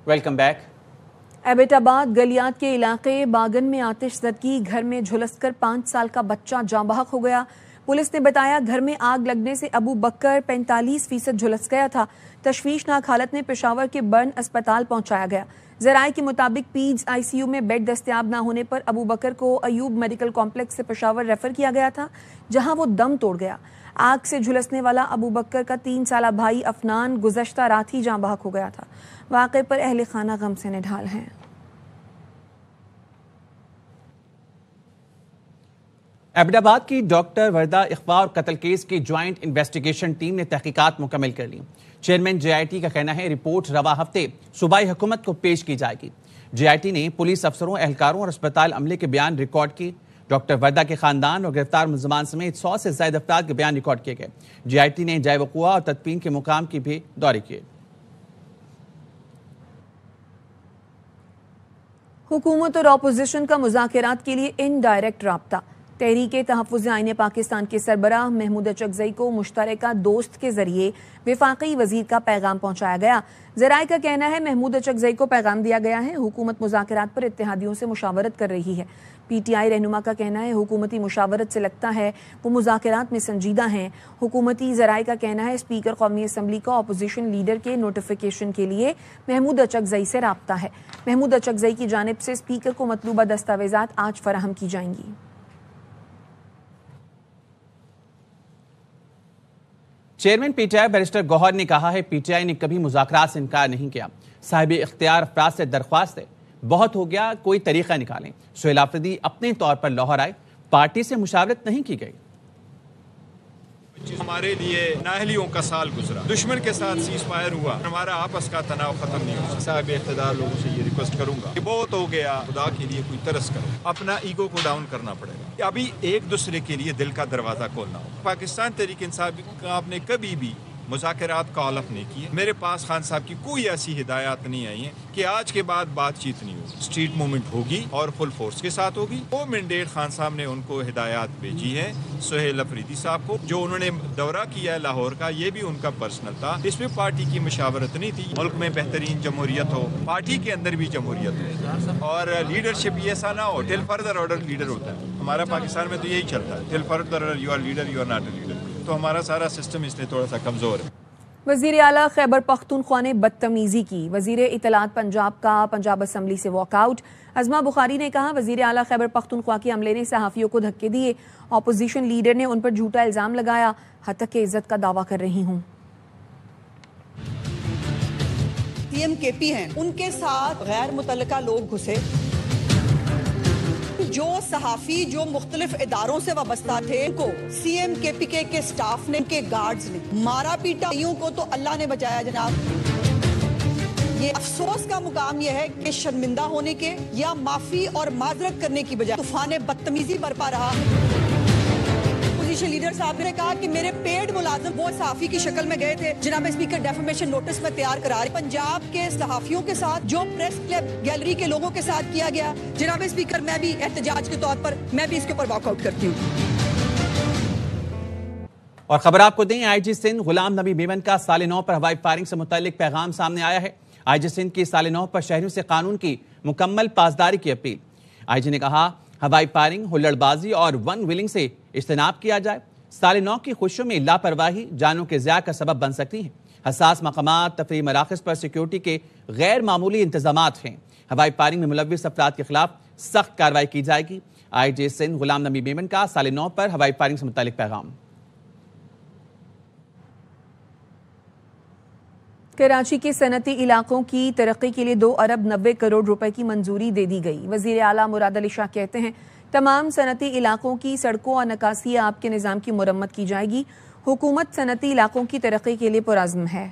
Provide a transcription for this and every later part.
Welcome back. Abbottabad Galiyat के इलाके बागन में आतिश ज़दगी, घर में झुलसकर 5 साल का बच्चा जाँ बहक हो गया। पुलिस ने बताया घर में आग लगने से अबू बकर 45% झुलस गया था। तशवीशनाक हालत में पेशावर के बर्न अस्पताल पहुंचाया गया। ज़राए के मुताबिक पीड्स ICU में बेड दस्तयाब न होने पर अबू बकर को अयूब मेडिकल कॉम्प्लेक्स से पेशावर रेफर किया गया था, जहां वो दम तोड़ गया। आग से झुलसने वाला अबू बकर का 3 साला भाई अफनान गुज़श्ता रात ही जाँ बहक हो गया था। वाक़े पर अहले खाना गम से निढाल हैं। एबटाबाद की डॉक्टर वर्दा इख्वा और कत्ल केस की ज्वाइंट इन्वेस्टिगेशन टीम ने तहकीकात मुकम्मल कर ली। चेयरमैन JIT का कहना है रिपोर्ट रवा हफ्ते सूबाई हुकूमत को पेश की जाएगी। JIT ने पुलिस अफसरों, एहलकारों और अस्पताल अमले के बयान रिकॉर्ड की। डॉक्टर वर्दा के खानदान और गिरफ्तार मुलजमान समेत 100 से ज्यादा अफराद के बयान रिकॉर्ड किए गए। JIT ने जाए वक़ुआ और तदफीन के मुकाम की भी दौरे किए। हुकूमत और अपोजिशन का मुज़ाकरात के लिए इनडायरेक्ट राब्ता। तहरीके तहफ़्फ़ुज़ आईन पाकिस्तान के सरबराह महमूद अचकज़ई को मुश्तरका दोस्त के जरिए वफाकी वज़ीर का पैगाम पहुंचाया गया। ज़राए का कहना है महमूद अचकज़ई को पैगाम दिया गया है, हुकूमत मुज़ाकरात पर इत्तेहादियों से मुशावरत कर रही है। PTI रहनुमा का कहना है हुकूमती मुशावरत से लगता है वो मुज़ाकरात में संजीदा हैं। हुकूमती ज़राए का कहना है स्पीकर कौमी असम्बली का अपोजिशन लीडर के नोटिफिकेशन के लिए महमूद अचकज़ई से राब्ता है। महमूद अचकज़ई की जानिब से स्पीकर को मतलूबा दस्तावेज़ात आज फराहम की जाएंगी। चेयरमैन PTI बैरिस्टर गौहर ने कहा है PTI ने कभी मुज़ाकरात से इनकार नहीं किया। साहिब इख्तियार अफराद से दरख्वास्त है, बहुत हो गया, कोई तरीका निकालें। सुहेल आफरीदी अपने तौर पर लाहौर आए, पार्टी से मुशावरत नहीं की गई। हमारे लिए नाअहलियों का साल गुजरा, दुश्मन के साथ सीज फायर हुआ, हमारा आपस का तनाव खत्म नहीं हुआ। साहिब इख्तियार लोगों से ये रिक्वेस्ट करूंगा कि बहुत हो गया, खुदा के लिए कोई तरस करो, अपना ईगो को डाउन करना पड़ेगा। अभी एक दूसरे के लिए दिल का दरवाजा खोलना हो। पाकिस्तान तहरीक इंसाफ का आपने कभी भी मुज़ाकरात का आलफ नहीं किए। मेरे पास खान साहब की कोई ऐसी हिदायत नहीं आई है कि आज के बाद बातचीत नहीं होगी, स्ट्रीट मूवमेंट होगी और फुल फोर्स के साथ होगी। वो मैंडेट खान साहब ने उनको हिदायत भेजी है सुहेल अफरीदी साहब को, जो उन्होंने दौरा किया है लाहौर का, ये भी उनका पर्सनल था। इसमें पार्टी की मुशावरत नहीं थी। मुल्क में बेहतरीन जमहूरियत हो, पार्टी के अंदर भी जमहूरियत हो और लीडरशिप ये ऐसा ना हो टिल फर्दर ऑर्डर लीडर होता है। हमारा पाकिस्तान में तो यही चलता है, till further order you are leader, you are not a leader. तो हमारा सारा सिस्टम इसलिए थोड़ा सा कमजोर है। वज़ीर आला खैबर पख्तूनख्वा ने बदतमीजी की। वज़ीर इत्तलात पंजाब का पंजाब असम्बली से वॉकआउट। अज़मा बुखारी ने कहा वज़ीर आला खैबर पख्तूनख्वा के अमले ने सहाफ़ियों को धक्के दिए। अपोजिशन लीडर ने उन पर झूठा इल्ज़ाम लगाया। हद के इज्जत का दावा कर रही हूँ। CM-KP हैं, उनके साथ गैर मुतल्लिका लोग घुसे, जो सहाफ़ी जो मुख्तलिफ इदारों से वाबस्ता थे को CM-KP के स्टाफ ने, के गार्ड्स ने मारा पीटा। को तो अल्लाह ने बचाया जनाब। ये अफसोस का मुकाम यह है कि शर्मिंदा होने के या माफी और माजरत करने की बजाय तूफान बदतमीजी बरपा रहा। लीडर साहब ने कहा कि मेरे पेड मुलाजिम वो सहाफी की शक्ल में गए थे। जनाब स्पीकर डेफमेशन नोटिस में तैयार करा रहे पंजाब के सहाफियों के साथ जो प्रेस क्लब गैलरी के लोगों के साथ किया गया। जनाब स्पीकर मैं भी एहतजाज के तौर पर मैं भी इसके ऊपर वॉकआउट करती हूँ। और खबर आपको दें, IG सिंध गुलाम नबी मेमन का साल 9 पर हवाई फायरिंग से मुतालिक पैगाम सामने आया है। IG सिंध की साल 9 पर शहरियों से कानून की मुकम्मल पासदारी की अपील। IG ने कहा हवाई फायरिंग, हुल्लड़बाजी और वन विलिंग से इज्तनाब किया जाए। साल 9 की खुशियों में लापरवाही जानों के ज़िया का सबब बन सकती है। हसास मकामात, तफरीह मराकज़ पर सिक्योरिटी के गैर मामूली इंतजामात हैं। हवाई फायरिंग में मुलव्विस अफराद के खिलाफ सख्त कार्रवाई की जाएगी। IG सिंध गुलाम नबी मेमन का साल 9 पर हवाई फायरिंग से मुतालिक पैगाम। कराची के सनती इलाकों की तरक्की के लिए 2 अरब 90 करोड़ रुपए की मंजूरी दे दी गई। वजीर आला मुराद अली शाह कहते हैं तमाम सनती इलाकों की सड़कों और नकासी आब के निज़ाम की मुरम्मत की जाएगी। हुकूमत सनती इलाकों की तरक्की के लिए पुरअज़्म है।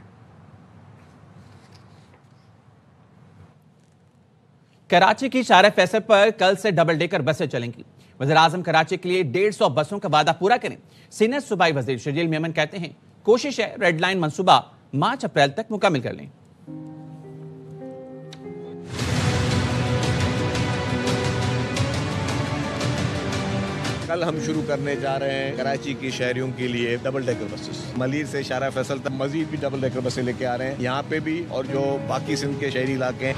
कराची की शार फैसल पर कल से डबल डेकर बसें चलेंगी। वज़ीर आज़म कराची के लिए 150 बसों का वादा पूरा करें। सीनियर सूबाई वज़ीर शजील मेमन कहते हैं कोशिश है रेड लाइन मंसूबा मार्च अप्रैल तक मुकम्मल कर लें। کل ہم شروع کرنے جا رہے ہیں کراچی کی شہریوں کے لیے ڈبل ڈیکر بسز. ملیر سے شارع فیصل تک مزید بھی ڈبل ڈیکر بسیں لے کے آ رہے ہیں یہاں پہ بھی, اور جو باقی سندھ کے شہری علاقے ہیں.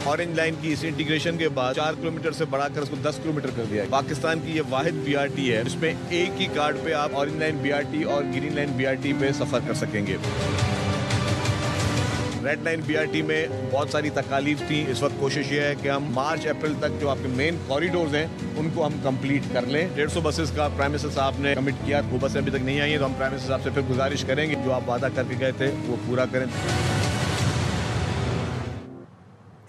اورنج لائن کی اس انٹیگریشن کے بعد 4 کلومیٹر سے بڑھا کر اس کو 10 کلومیٹر کر دیا. پاکستان کی یہ واحد BRT ہے جس میں ایک ہی کارڈ پہ آپ اورنج لائن BRT اور گرین لائن BRT پہ سفر کر سکیں گے. ریڈ لائن BRT میں بہت ساری تکالیف تھیں. اس وقت کوشش یہ ہے کہ ہم مارچ اپریل تک جو آپ کے مین کوریڈورز ہیں ان کو ہم کمپلیٹ کر لیں. 150 بسز کا پرائم منسٹر صاحب نے کمٹ کیا, وہ بسیں ابھی تک نہیں آئی ہیں, تو ہم پرائم منسٹر صاحب سے پھر گزارش کریں گے جو آپ وعدہ کر کے گئے تھے وہ پورا کریں.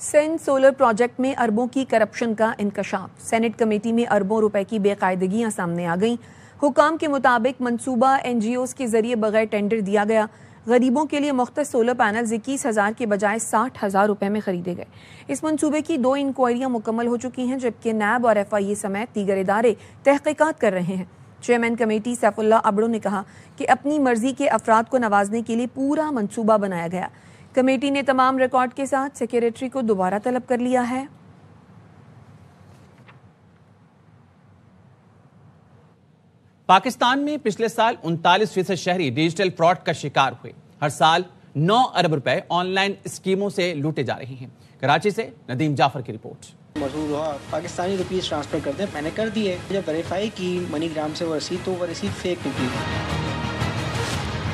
سندھ سولر پروجیکٹ میں اربوں کی کرپشن کا انکشاف. سینٹ کمیٹی میں اربوں روپے کی بے قاعدگیاں سامنے آ گئیں. حکام کے مطابق منصوبہ NGOs کے ذریعے بغیر ٹینڈر دیا گیا. غریبوں کے لیے مختص سولر پینلز 21,000 کے بجائے 60,000 روپے میں خریدے گئے. اس منصوبے کی 2 انکوائریاں مکمل ہو چکی ہیں جبکہ نیب اور FIA سمیت دیگر ادارے تحقیقات کر رہے ہیں. چیئرمین کمیٹی سیف اللہ ابڑو نے کہا کہ اپنی مرضی کے افراد کو نوازنے کے لیے پورا منصوبہ بنایا گیا. کمیٹی نے تمام ریکارڈ کے ساتھ سیکریٹری کو دوبارہ طلب کر لیا ہے. پاکستان میں پچھلے سال 39% شہری ڈیجیٹل فراڈ کا شکار ہوئے. ہر سال 9 ارب روپے آن لائن اسکیموں سے لوٹے جا رہے ہیں. کراچی سے ندیم جعفر کی رپورٹ. موصول ہوا پاکستانی روپیز ٹرانسفر کر دیں, میں نے کر دیے. جب ویریفائی کی منی گرام سے وہ رسید تو وہ رسید فیک نکلی.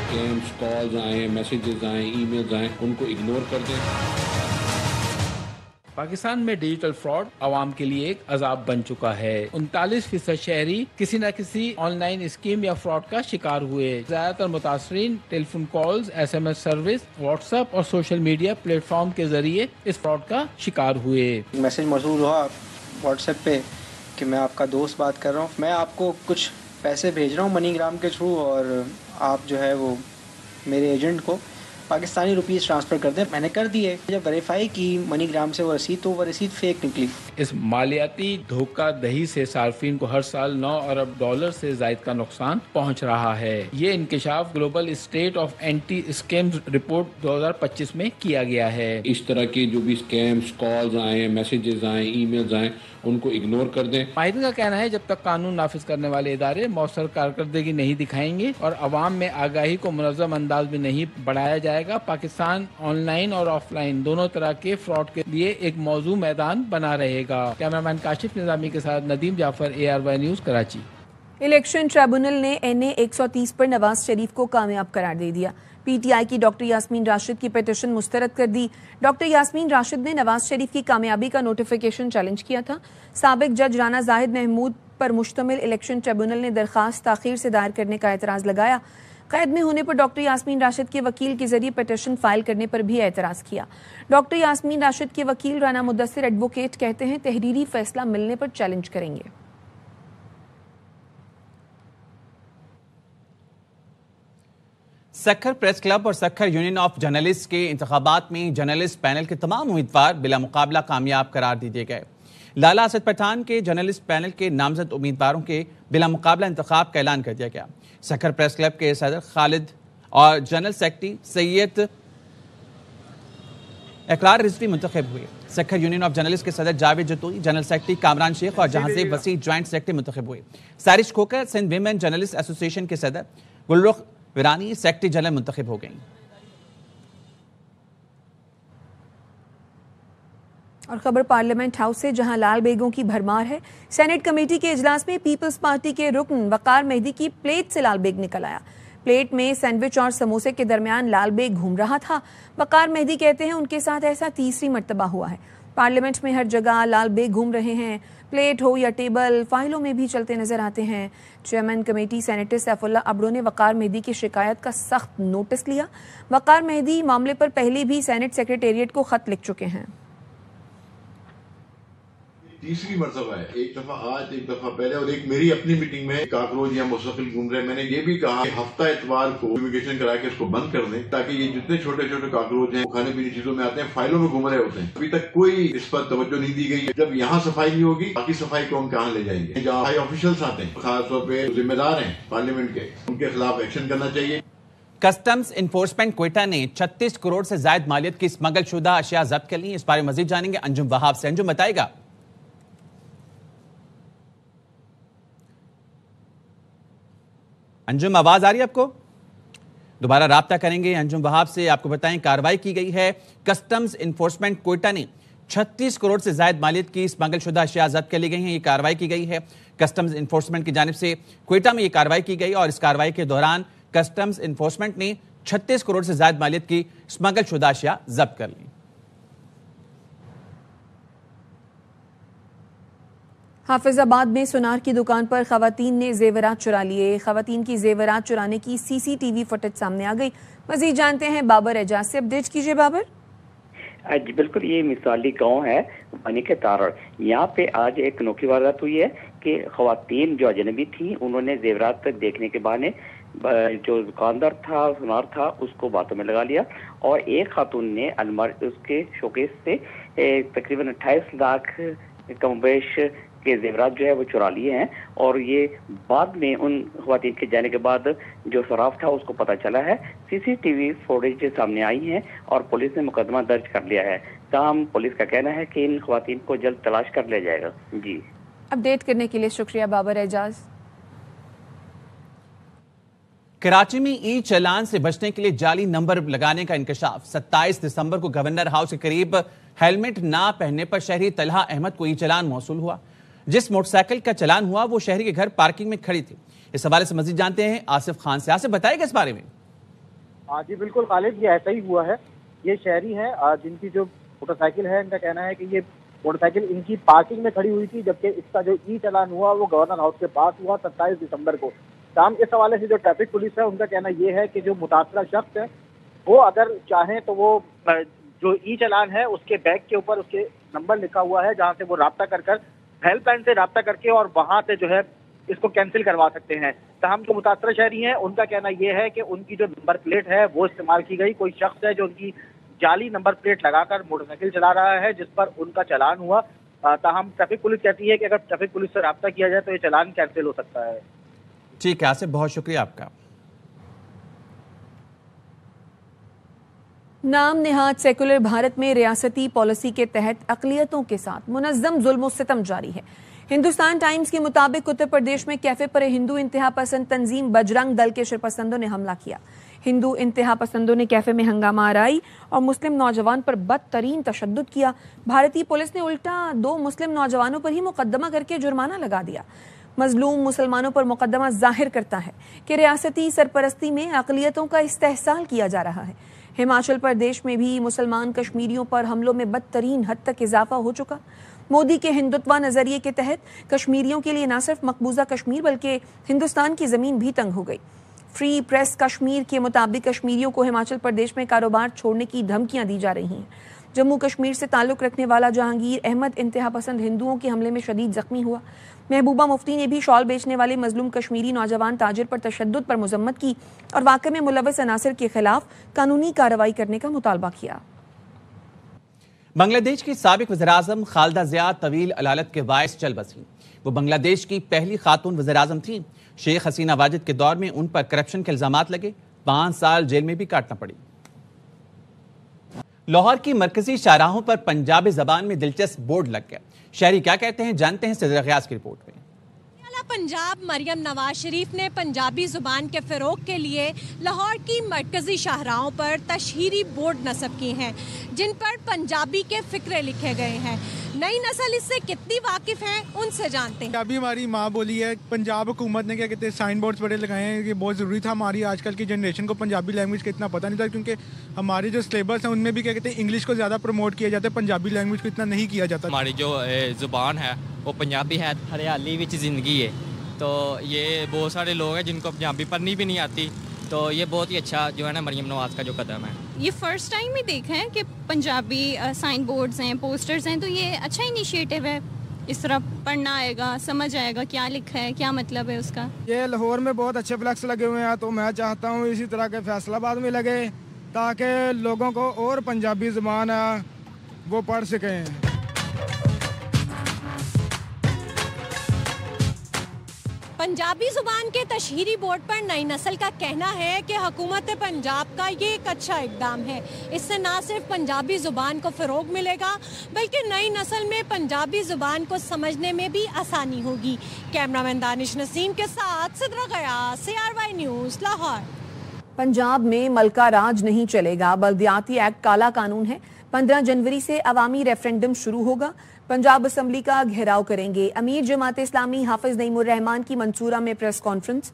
اسکیمز کالز آئیں, میسیجز آئیں, ای میلز آئیں, ان کو اگنور کر دیں. پاکستان میں ڈیجیٹل فراڈ عوام کے لیے ایک عذاب بن چکا ہے. 39% شہری کسی نہ کسی آن لائن اسکیم یا فراڈ کا شکار ہوئے. زیادہ تر متاثرین telephone calls, SMS service, WhatsApp اور سوشل میڈیا پلیٹ فارم کے ذریعے اس فراڈ کا شکار ہوئے. میسج موصول ہوا واٹس ایپ پہ کہ میں آپ کا دوست بات کر رہا ہوں, میں آپ کو کچھ پیسے بھیج رہا ہوں منی گرام کے تھرو, اور آپ جو ہے وہ میرے ایجنٹ کو پاکستانی روپیز ٹرانسفر کر دیں. میں نے کر دیے. جب ویریفائی کی منی گرام سے وہ رسید تو وہ رسید فیک نکلی. اس مالیاتی دھوکہ دہی سے صارفین کو ہر سال 9 ارب ڈالر سے زائد کا نقصان پہنچ رہا ہے. یہ انکشاف global state of anti scams report 2025 میں کیا گیا ہے. اس طرح کے جو بھی اسکیمز کالز آئیں, میسیجز آئیں, ای میلز آئیں, ان کو اگنور کر دیں. ماہرین کا کہنا ہے جب تک قانون نافذ کرنے والے ادارے مؤثر کارکردگی نہیں دکھائیں گے اور عوام میں آگاہی کو منظم انداز میں نہیں بڑھایا جائے گا, پاکستان آن لائن اور آف لائن دونوں طرح کے فراڈ کے لیے ایک موضوع میدان بنا رہے گا. کیمرامین کاشف نظامی کے ساتھ ندیم جعفر, ARY news, Karachi. Election tribunal نے NA 130 پر نواز شریف کو کامیاب قرار دے دیا. PTI کی ڈاکٹر یاسمین راشد کی پیٹیشن مسترد کر دی. ڈاکٹر یاسمین راشد نے نواز شریف کی کامیابی کا نوٹیفیکیشن چیلنج کیا تھا. سابق جج رانا زاہد محمود پر مشتمل الیکشن ٹریبونل نے درخواست تاخیر سے دائر کرنے کا اعتراض لگایا. قید میں ہونے پر ڈاکٹر یاسمین راشد کے وکیل کے ذریعے پیٹیشن فائل کرنے پر بھی اعتراض کیا. ڈاکٹر یاسمین راشد کے وکیل رانا مدثر ایڈوکیٹ کہتے ہیں تحریری فیصلہ ملنے پر چیلنج کریں گے. سکھر پریس کلب اور سکھر یونین آف جرنلسٹ کے انتخابات میں جرنلسٹ پینل کے تمام امیدوار بلا مقابلہ کامیاب قرار دیے گئے. لالا اسد پٹھان کے جرنلسٹ پینل کے نامزد امیدواروں کے بلا مقابلہ انتخاب کا اعلان کر دیا گیا. سکھر پریس کلب کے صدر خالد اور جنرل سیکرٹری سید اقرار رضوی منتخب ہوئے. سکھر یونین آف جرنلسٹ کے صدر جاوید جتوئی, جنرل سیکرٹری کامران شیخ اور جہانزیب وسیع جوائنٹ سیکرٹری منتخب ہوئے. سارش کھوکر سندھ ویمن جرنلسٹ ایسوسی ایشن کے صدر, گلرخ ویرانی سیکرٹری جنرل منتخب ہو گئیں. اور خبر پارلیمنٹ ہاؤس سے, جہاں لال بیگوں کی بھرمار ہے. سینٹ کمیٹی کے اجلاس میں پیپلز پارٹی کے رکن وقار مہدی کی پلیٹ سے لال بیگ نکل آیا. پلیٹ میں سینڈوچ اور سموسے کے درمیان لال بیگ گھوم رہا تھا. وقار مہدی کہتے ہیں ان کے ساتھ ایسا تیسری مرتبہ ہوا ہے. پارلیمنٹ میں ہر جگہ لال بیگ گھوم رہے ہیں. پلیٹ ہو یا ٹیبل, فائلوں میں بھی چلتے نظر آتے ہیں. Chairman committee senator Saif Ullah Abro نے وقار مہدی کی شکایت کا سخت نوٹس لیا. وقار مہدی معاملے پر پہلے بھی سینٹ سیکریٹریٹ کو خط لکھ چکے ہیں. تیسری مرتبہ ہے, ایک دفعہ آج, ایک دفعہ پہلے, اور ایک میری اپنی میٹنگ میں کاکروچ یا مستقل گھوم رہے. میں نے یہ بھی کہا کہ ہفتہ اتوار کو فیومیگیشن کرا کے اس کو بند کر دیں تاکہ یہ جتنے چھوٹے چھوٹے کاکروچ ہیں کھانے پینے چیزوں میں آتے ہیں فائلوں میں گھوم رہے ہوتے ہیں. ابھی تک کوئی اس پر توجہ نہیں دی گئی. جب یہاں صفائی نہیں ہوگی باقی صفائی کو ہم کہاں لے جائیں گے؟ جہاں ہائی آفیشلس آتے ہیں, خاص طور پہ ذمہ دار ہیں پارلیمنٹ کے, ان کے خلاف ایکشن کرنا چاہیے. کسٹمز انفورسمنٹ کوئٹہ نے 36 کروڑ سے زائد مالیت کی اسمگل شدہ اشیاء ضبط کر لی. اس بارے مزید جانیں گے انجم وہاب سے. انجم بتائے گا. अंजुम, आवाज आ रही है आपको? दोबारा राब्ता करेंगे अंजुम वहाब से। आपको बताएं, कार्रवाई की गई है। कस्टम्स इन्फोर्समेंट कोयटा ने 36 करोड़ से ज्यादा मालियत की स्मगलशुदा अशिया जब्त कर ली गई हैं। ये कार्रवाई की गई है कस्टम्स इन्फोर्समेंट की जानिब से। कोयटा में ये कार्रवाई की गई और इस कार्रवाई के दौरान कस्टम्स इन्फोर्समेंट ने 36 करोड़ से ज्यादा मालियत की स्मगलशुदा अशिया जब्त कर ली। हाफिजाबाद में सुनार की दुकान पर खवातीन ने जेवरात चुरा लिए। खवातीन की जेवरात चुराने की सीसीटीवी फुटेज सामने आ गई। मजीद जानते हैं बाबर एजाज से। अपडेट कीजिए बाबर। जी बिल्कुल, ये मिसाली गांव है बनी के तारड़। यहाँ पे आज एक अनोखी वारदात हुई है कि खवातीन जो अजनबी थी, उन्होंने जेवरात देखने के बहाने जो दुकानदार था, सुनार था, उसको बातों में लगा लिया और एक खातून ने अलमारी उसके शोकेस से तकरीबन 28 लाख कमोबेश के जेवरात जो है वो चुरा लिए हैं। और ये बाद में उन खवातीन के जाने के बाद जो सराफ था उसको पता चला है। सीसीटीवी फुटेज सामने आई है और पुलिस ने मुकदमा दर्ज कर लिया है। ताहम पुलिस का कहना है कि इन खवातीन को जल्द तलाश कर लिया जाएगा। जी, अपडेट करने के लिए शुक्रिया बाबर एजाज। कराची में ई चालान से बचने के लिए जाली नंबर लगाने का इंकशाफ। 27 दिसंबर को गवर्नर हाउस के करीब हेलमेट ना पहनने पर शहरी तलहा अहमद को ई चालान मौसूल हुआ। जिस मोटरसाइकिल का चालान हुआ वो शहरी के घर पार्किंग में खड़ी थी। इस हवाले से मजीद जानते हैं आसिफ खान से। आसिफ, बताएगा इस बारे में? जी बिल्कुल खालिद, ये ऐसा ही हुआ है। ये शहरी है जिनकी जो मोटरसाइकिल है, इनका कहना है कि ये मोटरसाइकिल इनकी पार्किंग में खड़ी हुई थी, जबकि इसका जो ई चालान हुआ वो गवर्नर हाउस के पास हुआ 27 दिसंबर को शाम। इस हवाले से जो ट्रैफिक पुलिस है उनका कहना ये है कि जो मुतासरा शख्स है वो अगर चाहें तो वो जो ई चालान है उसके बैग के ऊपर उसके नंबर लिखा हुआ है, जहाँ से वो राब्ता कर हेल्पलाइन से राब्ता करके और वहां से जो है इसको कैंसिल करवा सकते हैं। तमाम जो मुतासरा शहरी हैं उनका कहना यह है कि उनकी जो नंबर प्लेट है वो इस्तेमाल की गई। कोई शख्स है जो उनकी जाली नंबर प्लेट लगाकर मोटरसाइकिल चला रहा है जिस पर उनका चालान हुआ। ताहम ट्रैफिक पुलिस कहती है कि अगर ट्रैफिक पुलिस से राब्ता किया जाए तो ये चालान कैंसिल हो सकता है। ठीक है आसिफ, बहुत शुक्रिया आपका। नाम निहाद सेकुलर भारत में रियासती पॉलिसी के तहत अक़लियतों के साथ मुनज़्ज़म जुल्म सितम जारी है। हिंदुस्तान टाइम्स के मुताबिक उत्तर प्रदेश में कैफे पर हिंदू इंतहा पसंद तंजीम बजरंग दल के शरपसंदों ने हमला किया। हिंदू इंतहा पसंदों ने कैफे में हंगामा आराई और मुस्लिम नौजवान पर बदतरीन तशद्दुद किया। भारतीय पुलिस ने उल्टा 2 मुस्लिम नौजवानों पर ही मुकदमा करके जुर्माना लगा दिया। मजलूम मुसलमानों पर मुकदमा जाहिर करता है कि रियासती सरपरस्ती में अक़लियतों का इस्तेहसाल किया जा रहा है। हिमाचल प्रदेश में भी मुसलमान कश्मीरियों पर हमलों में बदतरीन हद तक इजाफा हो चुका। मोदी के हिंदुत्व नजरिए के तहत कश्मीरियों के लिए न सिर्फ मकबूजा कश्मीर बल्कि हिंदुस्तान की जमीन भी तंग हो गई। फ्री प्रेस कश्मीर के मुताबिक कश्मीरियों को हिमाचल प्रदेश में कारोबार छोड़ने की धमकियां दी जा रही हैं। जम्मू कश्मीर से ताल्लुक रखने वाला जहांगीर अहमद इंतहा पसंद हिंदुओं के हमले में शदीद जख्मी हुआ। महबूबा मुफ्ती ने भी शॉल बेचने वाले मजलूम कश्मीरी नौजवान ताजिर पर तशद्दुद पर मुजम्मत की और वाक़े में मुलव्वस अनासिर के खिलाफ कानूनी कार्रवाई करने का मुतालबा किया। बांग्लादेश की साबिक वज़ीर-ए-आज़म खालिदा ज़िया तवील अदालत के बायस चल बसी। वो बांग्लादेश की पहली खातून वज़ीर-ए-आज़म थी। शेख हसीना वाजिद के दौर में उन पर करप्शन के इल्जामात लगे, 5 साल जेल में भी काटना पड़ी। लाहौर की मरकजी शाहराहों पर पंजाबी जबान में दिलचस्प बोर्ड लग गया। शहरी क्या कहते हैं जानते हैं सिद्दीक़ ग़ियास की रिपोर्ट में। पंजाब मरियम नवाज शरीफ ने पंजाबी जुबान के फ़रोग के लिए लाहौर की मरकजी शाहराहों पर तशहीरी बोर्ड नस्ब किए हैं जिन पर पंजाबी के फ़िक्रे लिखे गए हैं। नई नस्ल इससे कितनी वाकिफ है उनसे जानते हैं। पंजाबी हमारी माँ बोली है। पंजाब हुकूमत ने क्या कहते हैं साइन बोर्ड्स बड़े लगाए हैं, ये बहुत ज़रूरी था। हमारी आजकल की जनरेशन को पंजाबी लैंग्वेज का इतना पता नहीं था क्योंकि हमारे जो सिलेबस है उनमें भी क्या कहते हैं इंग्लिश को ज़्यादा प्रमोट किया जाता है, पंजाबी लैंग्वेज को इतना नहीं किया जाता। हमारी जो ज़ुबान है वो पंजाबी है। हरियाली विच ज़िंदगी है, तो ये बहुत सारे लोग हैं जिनको पंजाबी पढ़नी भी नहीं आती, तो ये बहुत ही अच्छा जो है ना मरियम नवाज का जो कदम है। ये फर्स्ट टाइम ही देखा है कि पंजाबी साइन बोर्ड्स हैं, पोस्टर्स हैं, तो ये अच्छा इनिशिएटिव है। इस तरह पढ़ना आएगा, समझ आएगा क्या लिखा है, क्या मतलब है उसका। ये लाहौर में बहुत अच्छे फ्लैक्स लगे हुए हैं, तो मैं चाहता हूँ इसी तरह के फैसलाबाद में लगे ताकि लोगों को और पंजाबी ज़ुबान वो पढ़ सकें। पंजाबी जुबान के तशहीरी बोर्ड पर नई नस्ल का कहना है कि हुकूमत पंजाब का ये एक अच्छा इकदाम है। इससे न सिर्फ पंजाबी जुबान को फ़रोग मिलेगा बल्कि नई नस्ल में पंजाबी जुबान को समझने में भी आसानी होगी। कैमरामैन दानिश नसीम के साथ सिद्रा गयास, CRY न्यूज़, लाहौर। पंजाब में मलका राज नहीं चलेगा, बल्दियाती एक्ट काला कानून है। 15 जनवरी से अवामी रेफरेंडम शुरू होगा। पंजाब असम्बली का घेराव करेंगे। अमीर जमात इस्लामी हाफिज नईमुर रहमान की मंसूरा में प्रेस कॉन्फ्रेंस।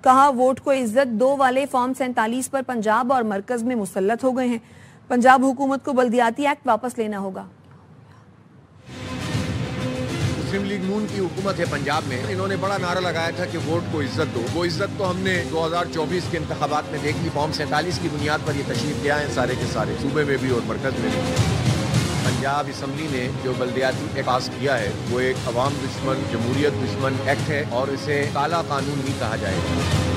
कहा वोट को इज्जत दो वाले फॉर्म 47 पर पंजाब और मरकज में मुसल्लत हो गए हैं। पंजाब हुकूमत को बल्दियाती एक्ट वापस लेना होगा। मुस्लिम लीग नून की हुकूमत है पंजाब में, इन्होंने बड़ा नारा लगाया था कि वोट को इज्जत दो। वो इज्जत तो हमने 2024 के इंतखाबात में देख ली। फॉर्म 47 की बुनियाद पर ये तशरीफ ले आए सारे के सारे, सूबे में भी और मरकज में भी। पंजाब असम्बली ने जो बल्दियाती एक्ट पास किया है वो एक अवाम दुश्मन, जमहूरियत दुश्मन एक्ट है और इसे काला कानून नहीं कहा जाएगा।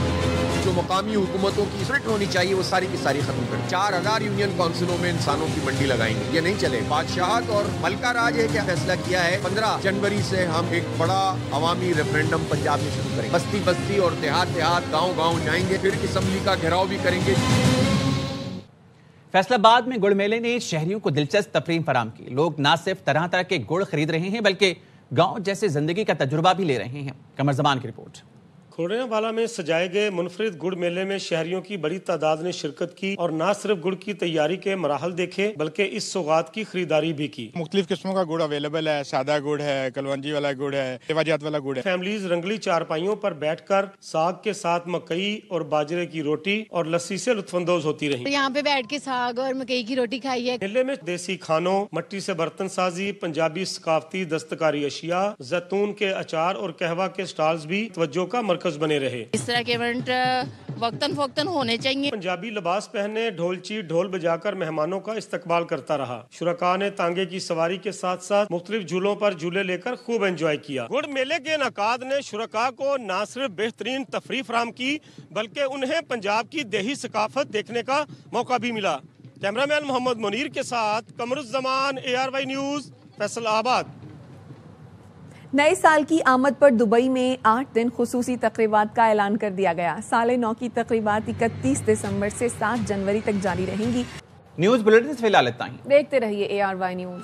जो मकामी हुकूमतों की स्प्रिट होनी चाहिए वो सारी की सारी खत्म कर। 4000 यूनियन काउंसिलों में इंसानों की मंडी लगाएंगे, ये नहीं चले। बादशाहत और मलका राज है क्या फैसला किया है। 15 जनवरी से हम एक बड़ा अवामी रेफरेंडम पंजाब में शुरू करेंगे। बस्ती बस्ती और देहात देहात, गाँव गाँव जाएंगे, फिर असम्बली का घेराव भी करेंगे। फैसलाबाद में गुड़ मेले ने शहरियों को दिलचस्प तफरीह फराम की। लोग न सिर्फ तरह तरह के गुड़ खरीद रहे हैं बल्कि गांव जैसे जिंदगी का तजुर्बा भी ले रहे हैं। कमर जमान की रिपोर्ट। खोड़ियावाला में सजाए गए मुनफरिद गुड़ मेले में शहरियों की बड़ी तादाद ने शिरकत की और न सिर्फ गुड़ की तैयारी के मराहल देखे बल्कि इस सौगात की खरीदारी भी की। मुख्तलिफ किस्मों का गुड़ अवेलेबल है। सादा गुड़ है, कलवंजी वाला गुड़ है, तेवाजात वाला गुड़ है। फैमिलीज रंगली चारपाइयों पर बैठकर साग के साथ मकई और बाजरे की रोटी और लस्सी से लुत्फानंदोज होती रही। यहाँ पे बैठ के साग और मकई की रोटी खाई है। मेले में देसी खानों, मट्टी से बर्तन साजी, पंजाबी सकाफती दस्तकारी अशिया, जैतून के अचार और कहवा के स्टॉल्स भी तवज्जो का मरकज बने रहे। इस तरह के इवेंट वक्तन फोक्तन होने चाहिए। पंजाबी लिबास पहने ढोलची ढोल बजाकर मेहमानों का इस्तकबाल करता रहा। शुरका ने तांगे की सवारी के साथ साथ मुख्तलिफ झूलों पर झूले लेकर खूब एंजॉय किया। गुड़ मेले के इनेकाद ने शुरका को न सिर्फ बेहतरीन तफरीह फराम की बल्कि उन्हें पंजाब की देही सकाफत देखने का मौका भी मिला। कैमरामैन मोहम्मद मुनीर के साथ कमरुज़्ज़मान, ARY न्यूज़, फैसलाबाद। नए साल की आमद पर दुबई में 8 दिन खुसूसी तकरीबात का ऐलान कर दिया गया। साल नौ की तकरीबात 31 दिसंबर से 7 जनवरी तक जारी रहेंगी। न्यूज़ बुलेटिन से फिलहाल इतना ही। देखते रहिए ARY न्यूज़।